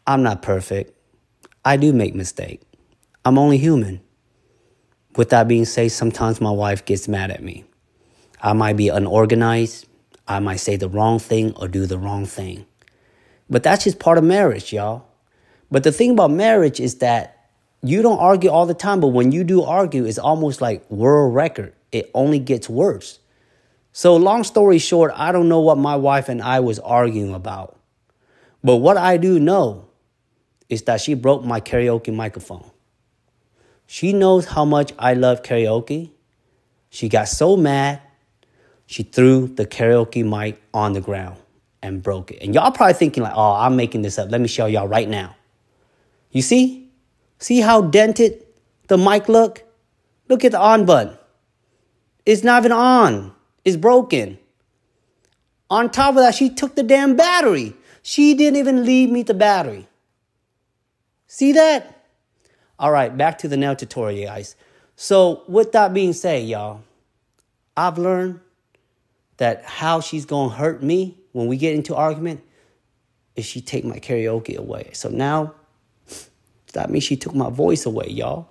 I'm not perfect. I do make mistakes. I'm only human. With that being said, sometimes my wife gets mad at me. I might be unorganized. I might say the wrong thing or do the wrong thing. But that's just part of marriage, y'all. But the thing about marriage is that you don't argue all the time. But when you do argue, it's almost like world record. It only gets worse. So long story short, I don't know what my wife and I was arguing about. But what I do know is that she broke my karaoke microphone. She knows how much I love karaoke. She got so mad, she threw the karaoke mic on the ground and broke it. And y'all probably thinking like, oh, I'm making this up. Let me show y'all right now. You see? See how dented the mic look? Look at the on button. It's not even on. It's broken. On top of that, she took the damn battery. She didn't even leave me the battery. See that? All right, back to the nail tutorial, guys. So with that being said, y'all, I've learned that how she's going to hurt me when we get into argument is she take my karaoke away. So now that means she took my voice away, y'all.